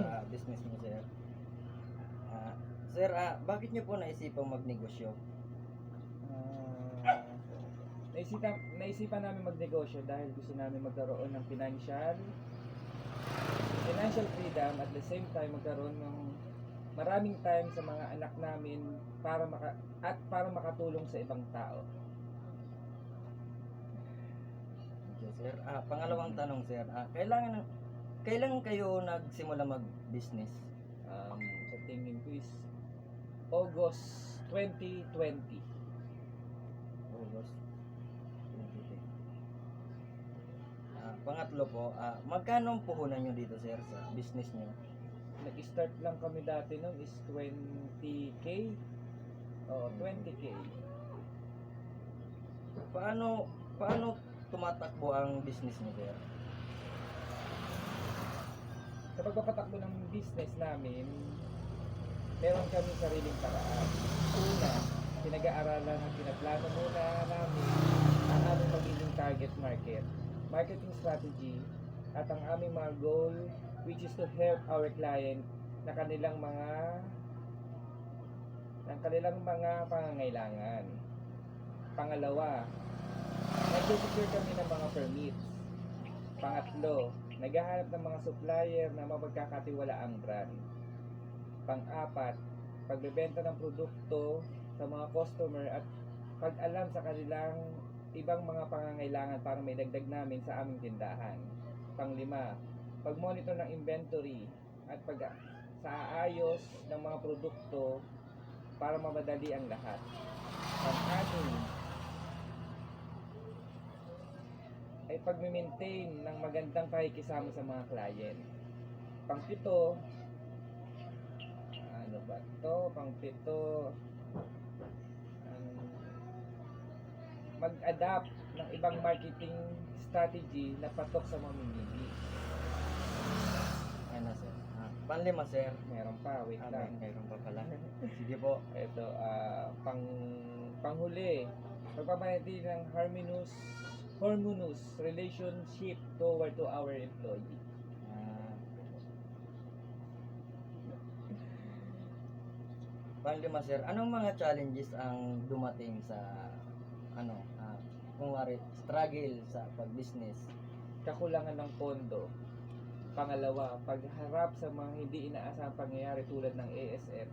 sa business mo, sir. Sir, bakit niyo po naisipang magnegosyo? Ah, naisipan namin magnegosyo dahil gusto namin magkaroon ng financial freedom, at the same time magkaroon ng maraming time sa mga anak namin para makatulong sa ibang tao. Thank you, sir. Pangalawang tanong, sir. Kailan kayo nagsimula mag-business? Sa tingin ko is August 2020. August 2020. Pangatlo po, magkano ang puhunan nyo dito, sir, sa business nyo? Nag-start lang kami dati nun is 20k. Oo, 20k. Paano tumatakbo ang business nyo, sir? Sa pagpapatakbo ng business namin, meron kami sariling paraan. Una, pinag-aaralan at pinaplano muna namin ang aming magiging target market, marketing strategy, at ang aming mga goal, which is to help our client na kanilang mga pangangailangan. Pangalawa, nag-secure kami ng mga permits. Pangatlo, naghahanap ng mga supplier na mapagkakatiwalaang brand. Pang-apat, pagbebenta ng produkto sa mga customer at pag-alam sa kanilang ibang mga pangangailangan para may dagdag namin sa aming tindahan. Pang-lima, pag-monitor ng inventory at sa aayos ng mga produkto para mamadali ang lahat. Pang-anim, ay pag-maintain ng magandang pakikisama sa mga client. Pang-pito, mag-adapt ng ibang marketing strategy na patok sa mamimili. Ano, sir? Panlima, sir. Meron pa, wait lang. Mayroon pa pala. Sige po. Ito, panghuli, pagpapanatili ng harmonious relationship toward to our employee. Panglima, sir, anong mga challenges ang dumating sa struggle sa pag-business? Kakulangan ng pondo. Pangalawa, pagharap sa mga hindi inaasahang pangyayari tulad ng ASF.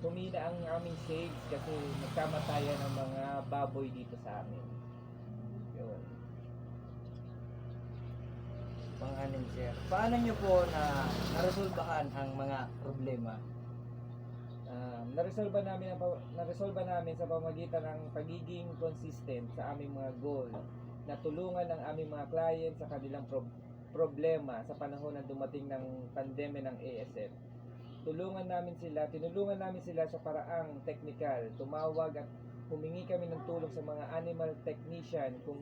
Humina ang aming sales kasi nagkamatayan ng mga baboy dito sa amin. Yun. Pang-anim, sir, paano nyo po naresolbahan ang mga problema? Naresolba namin sa pamamagitan ng pagiging consistent sa aming mga goal, na tulungan ng aming mga client sa kanilang problema sa panahon na dumating ng pandemya ng ASF. Tinulungan namin sila sa paraang technical, tumawag at humingi kami ng tulong sa mga animal technician kung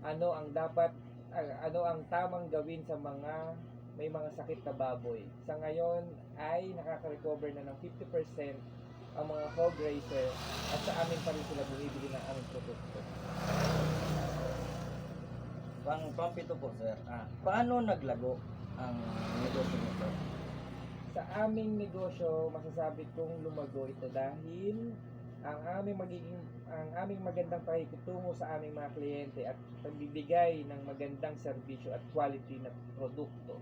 ano ang tamang gawin sa mga may mga sakit na baboy. Sa ngayon ay nakaka-recover na ng 50% ang mga hog raiser, at sa amin pa rin sila bumibili ng aming produkto. Pang-pito po, sir, paano naglago ang negosyo nito? Sa aming negosyo, masasabi kong lumago ito dahil ang aming magandang pakikitungo sa aming mga kliyente at pagbibigay ng magandang serbisyo at quality na produkto.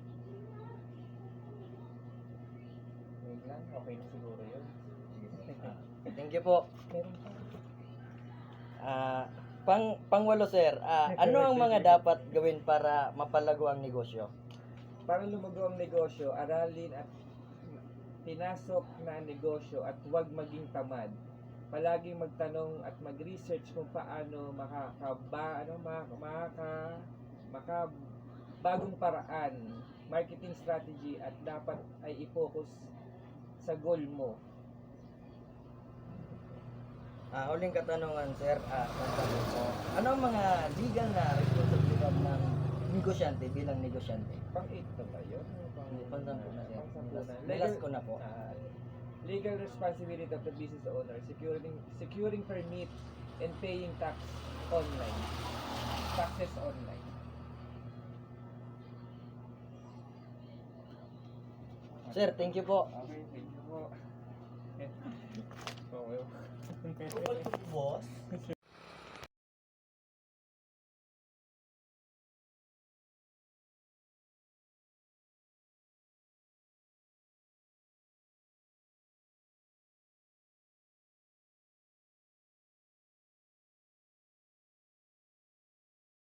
Yun lang, okay na siguro yun. Thank you po. Meron pa. Pangwalo, sir, ano ang mga dapat gawin para mapalago ang negosyo? Para lumago ang negosyo, aralin at pinasok na negosyo at huwag maging tamad. Palaging magtanong at mag-research kung paano makabagong paraan, marketing strategy, at dapat ay i-focus sa goal mo. Huling katanungan, sir, ano ang mga legal na responsibilidad ng negosyante bilang negosyante? Pang-8 na ba yun? Pang-sampu na, sir. Pang-sampu na. Nilas ko na po. Legal responsibility of the business owner, securing permit and paying taxes online. Sir, thank you po. Okay, thank you po. Okay. Boss.